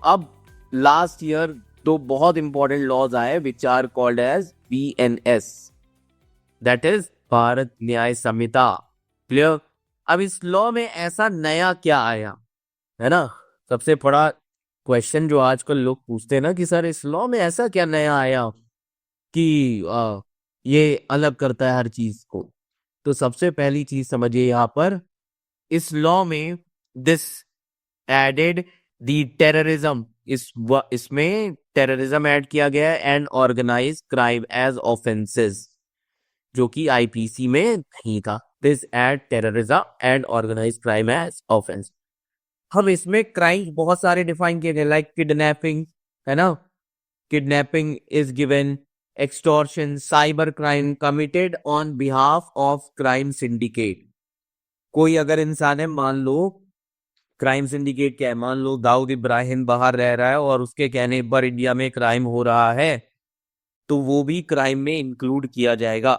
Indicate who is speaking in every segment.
Speaker 1: अब last year दो बहुत इंपॉर्टेंट लॉज आए which are called as BNS, that is Bharat Nyaya Sanhita. Clear. अब इस लॉ में ऐसा नया क्या आया, है ना, सबसे बड़ा क्वेश्चन जो आजकल लोग पूछते हैं ना कि सर इस लॉ में ऐसा क्या नया आया कि ये अलग करता है हर चीज को। तो सबसे पहली चीज समझिए यहाँ पर, इस लॉ में दिस एडेड दी टेररिज्म, इसमें टेररिज्म ऐड किया गया है and organise crime as offences, जो कि IPC में नहीं था। This add terrorism and organise crime as offence. हम इसमें क्राइम बहुत सारे डिफाइन किए गए, लाइक किडनैपिंग, है ना, kidnapping is given, extortion, cyber crime committed on behalf of crime syndicate. कोई अगर इंसान है, मान लो क्राइम सिंडिकेट क्या है, मान लो दाऊद इब्राहिम बाहर रह रहा है और उसके कहने पर इंडिया में क्राइम हो रहा है, तो वो भी क्राइम में इंक्लूड किया जाएगा।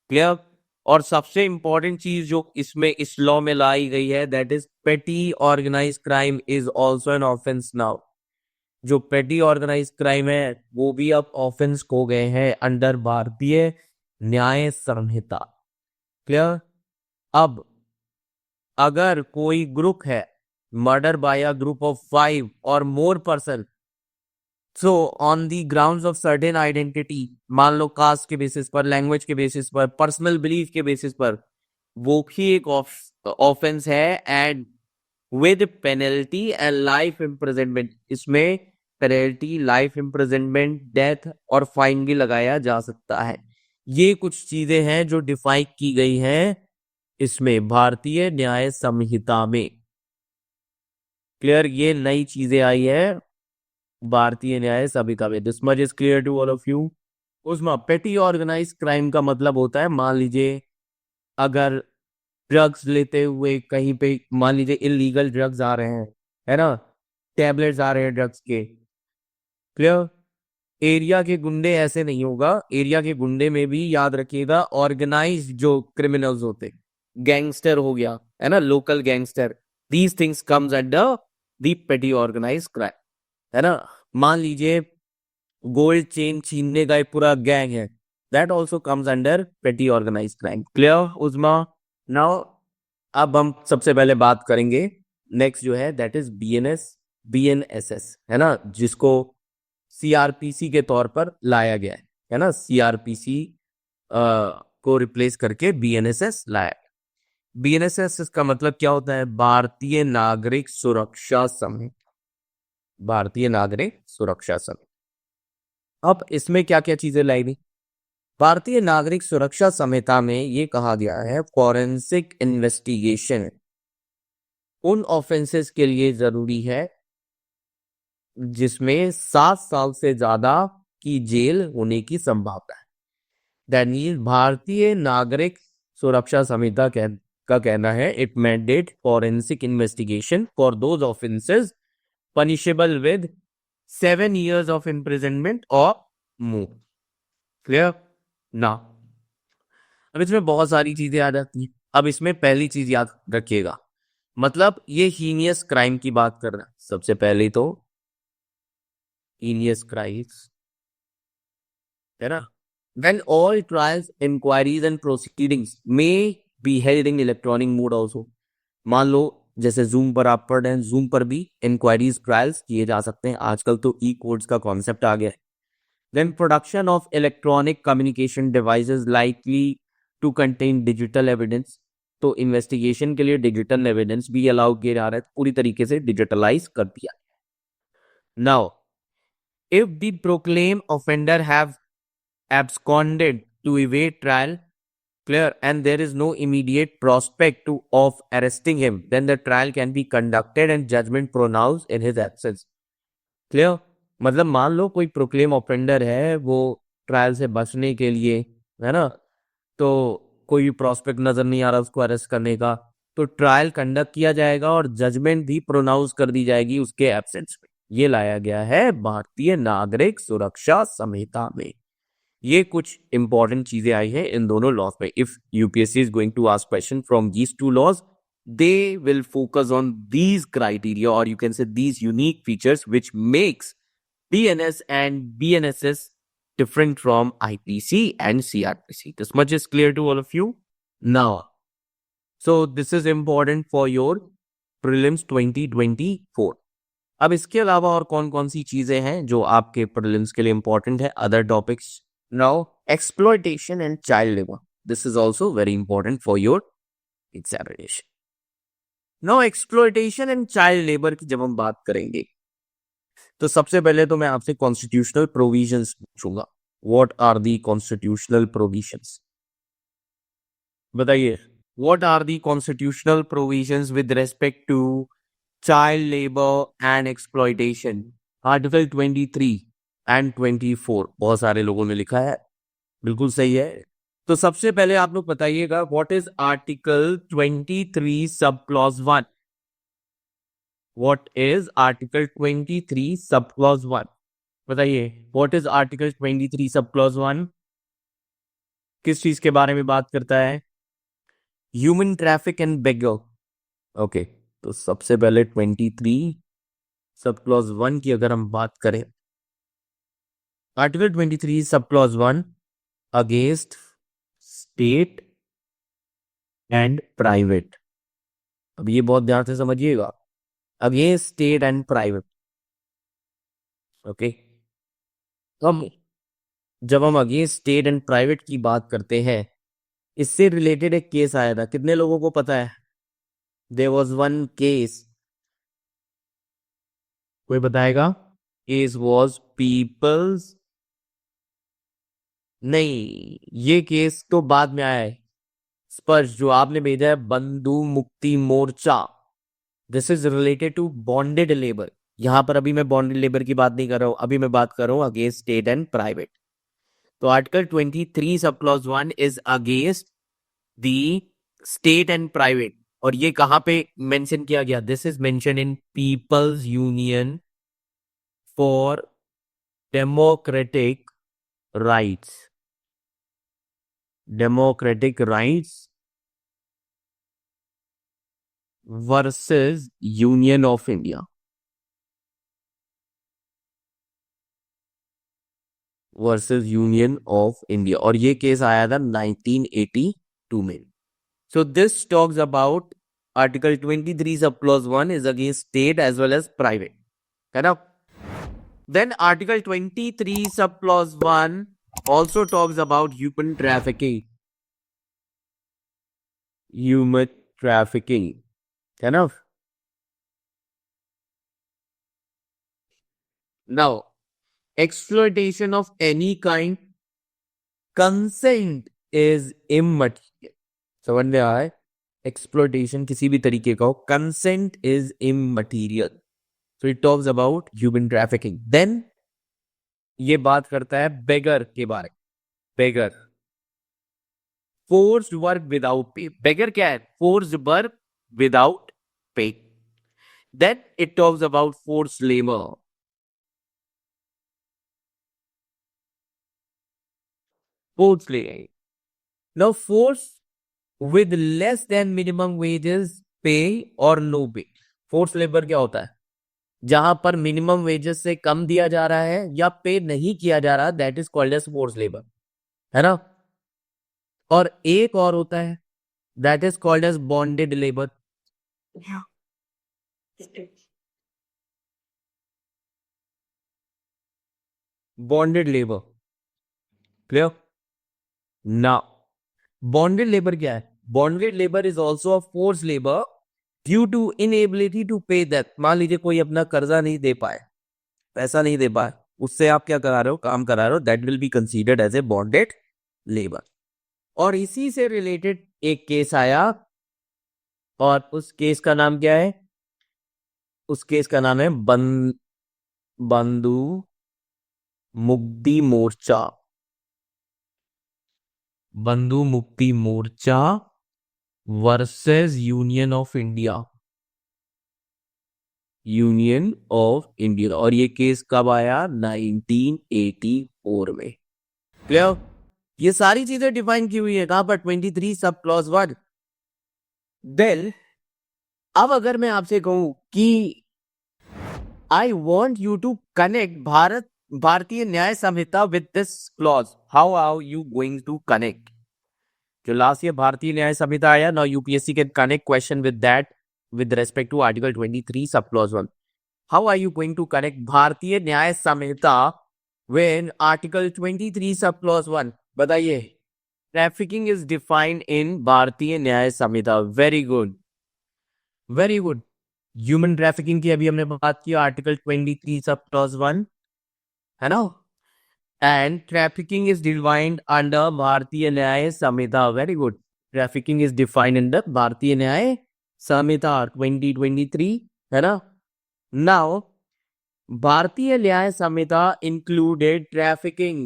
Speaker 1: क्लियर। और सबसे इंपॉर्टेंट चीज जो इसमें इस लॉ में लाई गई है, that is petty organise crime is also an offence now. जो पेटी ऑर्गेनाइज क्राइम है वो भी अब ऑफेंस हो गए हैं अंडर भारतीय न्याय संहिता। क्लियर। अब अगर कोई ग्रुप है, murder by a group of 5 और more person, so on the grounds of certain identity, मान लो कास्ट के बेसिस पर, लैंग्वेज के बेसिस पर, पर्सनल बिलीफ के बेसिस पर, वो भी एक ऑफेंस है and with penalty and life imprisonment. इसमें पेनल्टी, लाइफ इम्प्रिजनमेंट, डेथ और फाइन भी लगाया जा सकता है। ये कुछ चीजें हैं जो डिफाइन की गई हैं इसमें भारतीय न्याय संहिता में। क्लियर। ये नई चीजें आई है भारतीय न्याय संहिता में। This much is clear to all of you. उसमें पेटी ऑर्गेनाइज क्राइम का मतलब होता है, मान लीजिए अगर ड्रग्स लेते हुए कहीं पे, मान लीजिए इलीगल ड्रग्स आ रहे हैं, है ना, टैबलेट्स आ रहे हैं ड्रग्स के। क्लियर। एरिया के गुंडे ऐसे नहीं होगा, एरिया के गुंडे में भी याद रखिएगा ऑर्गेनाइज जो क्रिमिनल्स होते, गैंगस्टर हो गया, है ना, local gangster, these things comes under the पेटी ऑर्गेनाइज क्राइम, है ना। मान लीजिए गोल्ड चेन छीनने का एक पूरा गैंग है, दैट ऑल्सो कम्स अंडर पेटी organise crime. Clear Uzma. Now अब हम सबसे पहले बात करेंगे नेक्स्ट जो है, दैट इज BNSS, है ना, जिसको CRPC के तौर पर लाया गया है ना, CRPC को रिप्लेस करके BNSS लाया। BNSS का मतलब क्या होता है? भारतीय नागरिक सुरक्षा संघ, भारतीय नागरिक सुरक्षा संघ। अब इसमें क्या क्या चीजें लाई गई? भारतीय नागरिक सुरक्षा संहिता में ये कहा गया है, फॉरेंसिक इन्वेस्टिगेशन उन ऑफेंसेस के लिए जरूरी है जिसमें 7 साल से ज्यादा की जेल होने की संभावना है। दैट मीन्स भारतीय नागरिक सुरक्षा संहिता का कहना है, it mandate forensic investigation for those offences punishable with 7 years of imprisonment or more. Clear ना। अब इसमें बहुत सारी चीजें आ जाती हैं। अब इसमें पहली चीज याद रखिएगा, मतलब ये हीनियस क्राइम की बात कर रहा है। सबसे पहले तो हीनियस क्राइम्स, है ना, when all trials, inquiries and proceedings may be held in electronic mode also। मान लो जैसे जूम पर आप पढ़ रहे हैं, जूम पर भी इंक्वायरीज ट्रायल्स किए जा सकते हैं। आजकल तो कोड्स का कॉन्सेप्ट आ गया है। Then production of electronic communication devices likely to contain digital evidence. तो इन्वेस्टिगेशन के लिए डिजिटल एविडेंस भी अलाउ किया जा रहा है, पूरी तरीके से डिजिटलाइज कर दिया। Now if the proclaim offender have absconded to evade trial, clear, and there is no immediate prospect of arresting him, then the trial can be conducted and judgment pronounced in his absence। clear। मतलब मान लो कोई proclaim offender है, वो trial से बचने के लिए, है ना, तो कोई प्रोस्पेक्ट नजर नहीं आ रहा उसको अरेस्ट करने का, तो ट्रायल कंडक्ट किया जाएगा और जजमेंट भी प्रोनाउंस कर दी जाएगी उसके एब्सेंस में। ये लाया गया है भारतीय नागरिक सुरक्षा संहिता में। ये कुछ इंपॉर्टेंट चीजें आई है इन दोनों लॉज में। If UPSC is going to ask question from these two laws, they will focus on these criteria, or you can say these unique features which makes DNS and BNSS different from IPC and CRPC. This much is clear to all of you now. So this is important for your prelims 2024. अब इसके अलावा और कौन कौन सी चीजें हैं जो आपके प्रीलिम्स के लिए इंपॉर्टेंट है? Other topics, now exploitation and child labour, this is also very important for your examination. Now exploitation and child labour की जब हम बात करेंगे तो सबसे पहले तो मैं आपसे कॉन्स्टिट्यूशनल प्रोविजंस पूछूंगा. What are the constitutional provisions? बताइए, what are the constitutional provisions with respect to child labour and exploitation? Article 23 and 24. बहुत सारे लोगों ने लिखा है, बिल्कुल सही है. तो सबसे पहले आप लोग बताइएगा, what is article 23 sub clause 1? What is article 23 sub clause 1? बताइए, what is article 23 sub clause 1? किस चीज के बारे में बात करता है? Human traffic and beggar. Okay, तो सबसे पहले 23 सब क्लॉज 1 की अगर हम बात करें, article 23 sub clause 1 against state and private. अब ये बहुत ध्यान से समझिएगा, against state and private. Okay, जब हम अगेंस्ट स्टेट एंड प्राइवेट की बात करते हैं, इससे रिलेटेड एक केस आया था. कितने लोगों को पता है? देयर वाज वन केस, कोई बताएगा? केस वाज पीपल्स, नहीं, ये केस तो बाद में आया है. स्पर्श जो आपने भेजा है, Bandhua Mukti Morcha, this is related to bonded labour. यहां पर अभी मैं बॉन्डेड लेबर की बात नहीं कर रहा हूं, अभी मैं बात कर रहा हूं अगेंस्ट स्टेट एंड प्राइवेट. तो article 23 sub clause 1 is against the state and private. और ये कहां पे मेंशन किया गया? This is mention in people's union for democratic rights. Democratic rights versus Union of India. Versus Union of India, और ये case आया था 1982 में. So this talks about Article 23 sub clause 1 is against state as well as private. है ना? Then Article 23 sub clause 1 also talks about human trafficking. Human trafficking. है ना? Now, exploitation of any kind, consent is immaterial. समझ में आया है? Exploitation किसी भी तरीके का हो, consent is immaterial. So it talks about human trafficking. Then ये बात करता है बेगर के बारे में. बेगर, फोर्स्ड वर्क विदाउट पे. बेगर क्या है? Forced work without pay. Then it talks about forced labour. Forced labour, now force with less than minimum wages pay or no pay. Force labour क्या होता है? जहां पर मिनिमम वेजेस से कम दिया जा रहा है या पे नहीं किया जा रहा, that is called as force labour. है ना? और एक और होता है, that is called as bonded labour. Bonded labour, clear? ना, बॉन्डेड लेबर क्या है? Bonded labour is also a force labour due to inability to pay that. मान लीजिए कोई अपना कर्जा नहीं दे पाए, पैसा नहीं दे पाए, उससे आप क्या करा रहे हो? काम करा रहे हो. That will be considered as a bonded labour. और इसी से रिलेटेड एक केस आया, और उस केस का नाम क्या है? उस केस का नाम है Bandhua Mukti Morcha. Bandhua Mukti Morcha versus Union of India. Union of India. और ये केस कब आया? 1984 में. क्लियर? ये सारी चीजें डिफाइन की हुई है कहां पर? 23 सब क्लॉज 1. देन अब अगर मैं आपसे कहूं कि I want you to connect Bharatiya Nyaya Sanhita with this clause, how are you going to connect? जो लास्ट ईयर भारतीय न्याय संहिता आया, now UPSC can connect question with that with respect to Article 23 sub clause 1. How are you going to connect भारतीय न्याय संहिता with Article 23 sub clause 1? बताइए. Trafficking is defined in भारतीय न्याय संहिता. Very good. Very good. Human trafficking की अभी हमने बात की Article 23 sub clause 1, है ना? And trafficking is defined under भारतीय न्याय संहिता. Very good. Trafficking is defined under भारतीय न्याय संहिता 2023, है ना? Now, भारतीय न्याय संहिता included trafficking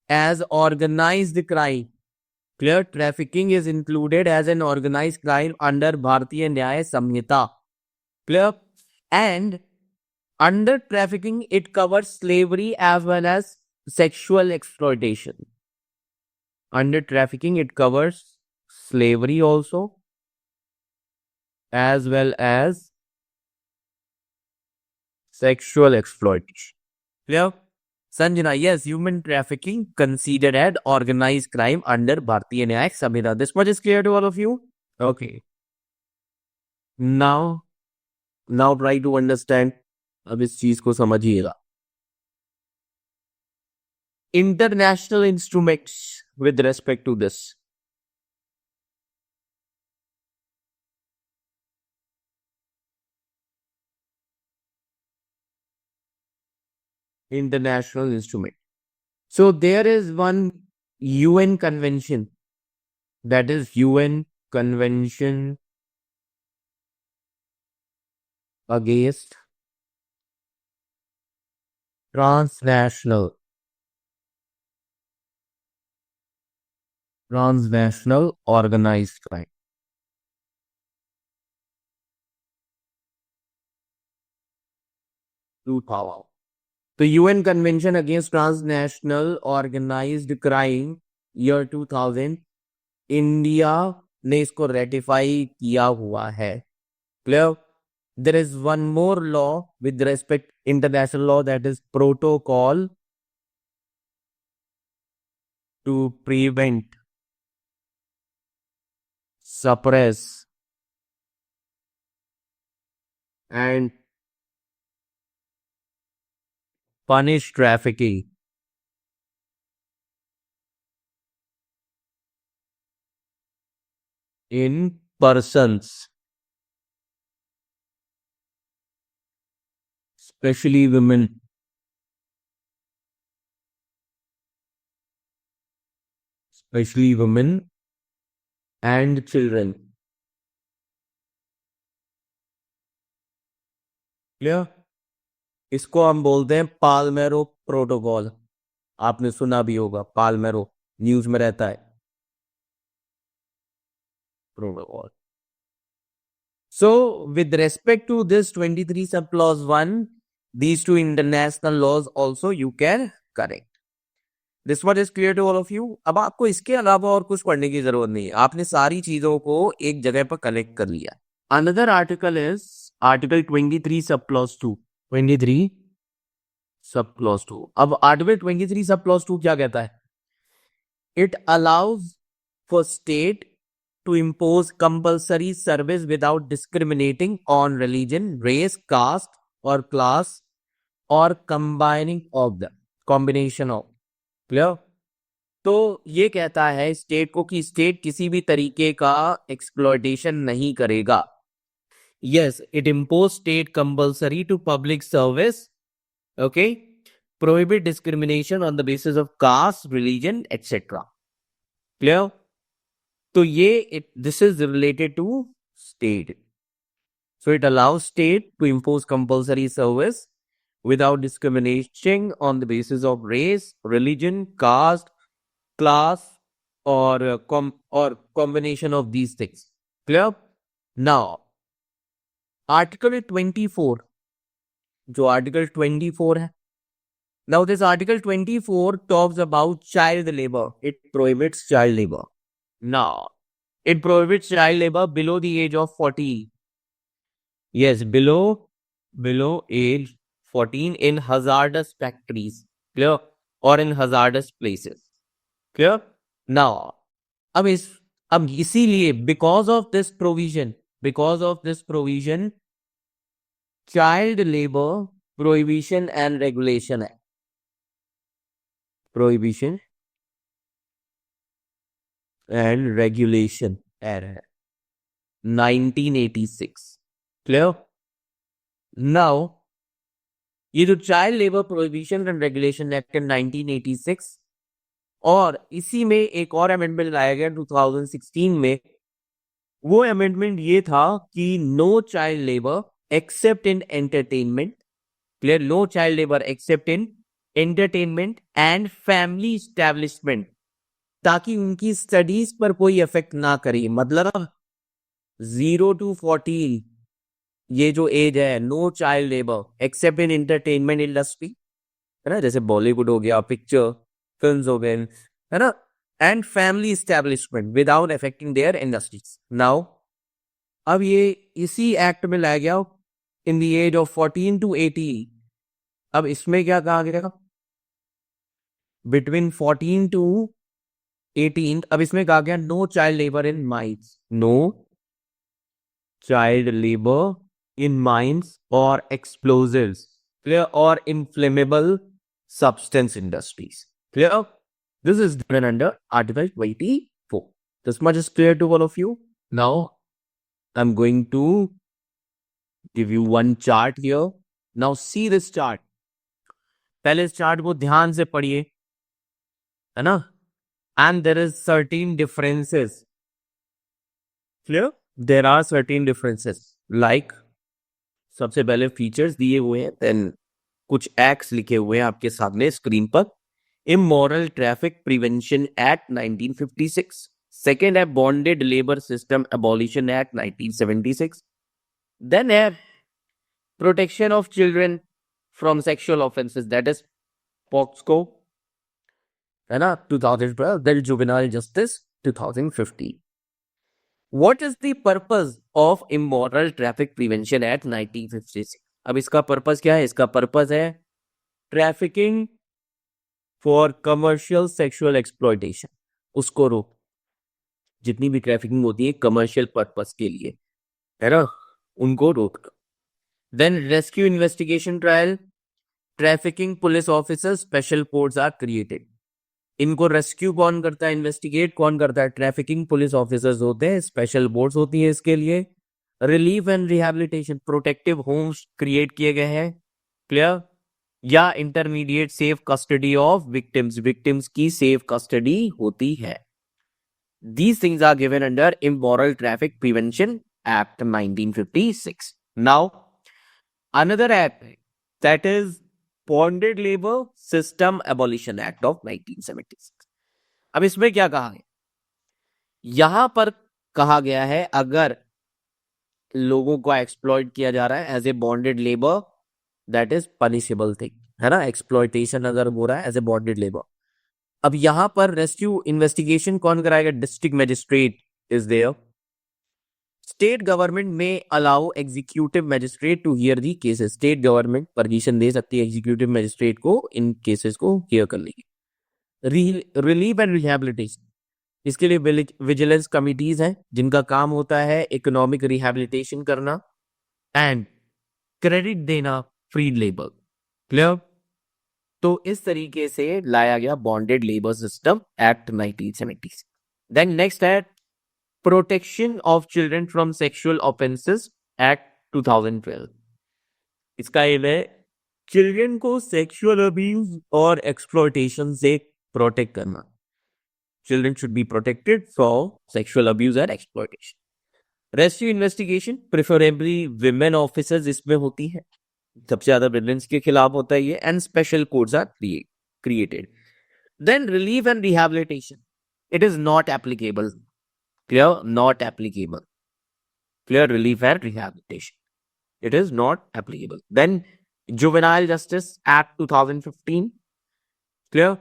Speaker 1: as organized crime. Clear? Trafficking is included as an organized crime under भारतीय न्याय संहिता. Clear? And under trafficking, it covers slavery as well as sexual exploitation. Under trafficking, it covers slavery also, as well as sexual exploitation. Clear? Sanjana, yes, human trafficking considered as organized crime under Bharatiya Nyaya Samhita. This much is clear to all of you? Okay. Now try to understand. अब इस चीज को समझिएगा. International instruments with respect to this. International instrument. So there is one UN convention, that is UN Convention against transnational organized crime. The UN Convention against Transnational Organized Crime year 2000, India ने इसको ratify किया हुआ है. Clear? There is one more law with respect international law, that is protocol to prevent, suppress and punish trafficking in persons, especially women, and children. Clear? इसको हम बोलते हैं Palmeiro protocol. आपने सुना भी होगा, पाल्मेरो न्यूज में रहता है protocol. So, with respect to this 23 sub clause 1, these two international laws also you can correct. This one is clear to all of you. अब आपको इसके अलावा और कुछ पढ़ने की जरूरत नहीं है, आपने सारी चीजों को एक जगह पर कलेक्ट कर लिया. Another article is Article 23 sub clause 2. 23 sub clause 2. अब Article 23 sub clause 2 क्या कहता है? It allows for state to impose compulsory service without discriminating on religion, race, caste or class or combining of them, combination of. Clear? तो ये कहता है state को कि स्टेट किसी भी तरीके का एक्सप्लॉयटेशन नहीं करेगा. Yes, it impose state compulsory to public service. Okay, prohibit discrimination on the basis of caste, religion, etc. Clear? तो ये this is related to state. So it allows state to impose compulsory service without discrimination on the basis of race, religion, caste, class, or combination of these things. Clear? Now, Article 24, जो Article 24 है. Now this Article 24 talks about child labor. It prohibits child labor. Now, it prohibits child labor below the age of 40. Yes, below age 14 in hazardous factories. Clear? Or in hazardous places. Clear? Now, अब इस अब इसीलिए because of this provision child labor prohibition and regulation act prohibition and regulation act 1986. Clear? Now, ये जो child labour prohibition and regulation act 1986 और इसी में एक और अमेंडमेंट लाया गया 2016 में, वो अमेंडमेंट ये था कि no child labour except in entertainment. Clear? No child labour except in entertainment and family establishment, ताकि उनकी स्टडीज पर कोई इफेक्ट ना करे. मतलब 0 to 14 ये जो एज है, no child labour except in entertainment industry, है ना, जैसे बॉलीवुड हो गया, पिक्चर फिल्म्स हो गए, है ना, and family establishment without affecting their industries. Now अब ये इसी एक्ट में लाया गया in the age of 14 to 18. अब इसमें क्या कहा गया? Between 14 to 18. अब इसमें कहा गया no child labour in mines. No child labour in mines or explosives, clear, or inflammable substance industries. Clear? This is done under Article 24. This much is clear to all of you. Now, I'm going to give you one chart here. Now, see this chart. पहले इस chart को ध्यान से पढ़िए, है ना? And there is certain differences. Clear? There are certain differences. Like, सबसे पहले फीचर्स दिए हुए हैं, देन कुछ एक्ट्स लिखे हुए हैं आपके सामने स्क्रीन पर. Immoral traffic prevention act 1956. Second है bonded labour system abolition act 1976. Then है protection of children from sexual offences, that is POCSO, है ना, 2012. Then juvenile justice 2015. What is the purpose of Immoral Traffic Prevention Act 1956? अब इसका purpose क्या है? इसका purpose है trafficking for commercial sexual exploitation, उसको रोक. जितनी भी ट्रैफिकिंग होती है कमर्शियल पर्पस के लिए, है ना, उनको रोक. Then rescue investigation trial, trafficking police officer special courts are created. इनको रेस्क्यू कौन करता है, इन्वेस्टिगेट कौन करता है? ट्रैफिकिंग पुलिस ऑफिसर्स होते हैं, स्पेशल बोर्ड्स होती है इसके लिए. Relief and rehabilitation, protective homes create किए गए हैं. क्लियर? या intermediate safe custody of victims, victims की सेफ कस्टडी होती है. These things are given under Immoral Traffic Prevention Act 1956. Now, another act that is Bonded Labor System Abolition Act of 1976. अब इसमें क्या कहा है? यहां पर कहा गया है अगर लोगों को एक्सप्लॉइट किया जा रहा है as a bonded labour, that is punishable thing, है ना. एक्सप्लॉइटेशन अगर हो रहा है एज ए बॉन्डेड लेबर. अब यहां पर रेस्क्यू इन्वेस्टिगेशन कौन कराएगा? District magistrate is there. State government में allow executive magistrate to hear the cases. State government permission दे सकती है एग्जीक्यूटिव मजिस्ट्रेट को इन केसेस को हियर करने की. रिलीफ एंड रिहैबिलिटेशन, इसके लिए विजिलेंस कमिटीज हैं जिनका काम होता है इकोनॉमिक रिहैबिलिटेशन करना एंड क्रेडिट देना फ्री लेबर. क्लियर? तो इस तरीके से लाया गया bonded labour system act 1970. Then next है protection of children from sexual offences act 2012. इसका एम है चिल्ड्रन को सेक्सुअल अब्यूज और एक्सप्लॉयटेशन से प्रोटेक्ट करना. Children should be protected from sexual abuse and exploitation. Rescue investigation, preferably women officers इसमें होती है, सबसे ज्यादा विजिलेंस के खिलाफ होता है ये. And special codes are created. Then relief and rehabilitation, it is not applicable. Clear? Not applicable. Clear? Relief and rehabilitation, it is not applicable. Then Juvenile Justice Act 2015. Clear?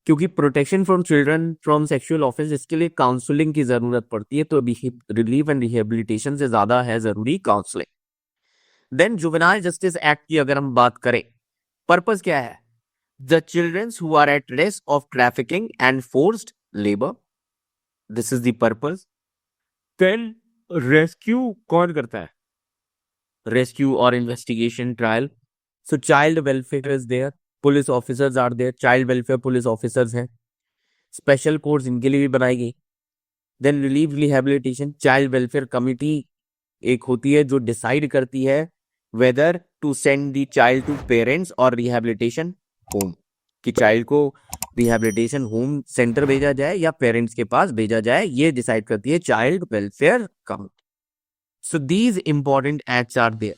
Speaker 1: क्योंकि protection from children from sexual offence, इसके लिए counselling की जरूरत पड़ती है, तो relief and rehabilitation से ज्यादा है जरूरी counselling. Then juvenile justice act की अगर हम बात करें, पर्पस क्या है? The childrens who are at risk of trafficking and forced labour, this is the purpose. Then rescue कौन करता है? रेस्क्यू और investigation trial. So child welfare is there, police officers are there, child welfare police officers हैं, special course इनके लिए भी बनाई गई। Then relief rehabilitation, child welfare committee एक होती है जो डिसाइड करती है whether to send the child to parents और रिहेबिलिटेशन होम, कि चाइल्ड को रिहेबिलिटेशन होम सेंटर भेजा जाए या पेरेंट्स के पास भेजा जाए, ये डिसाइड करती है child welfare committee. So these important acts are there.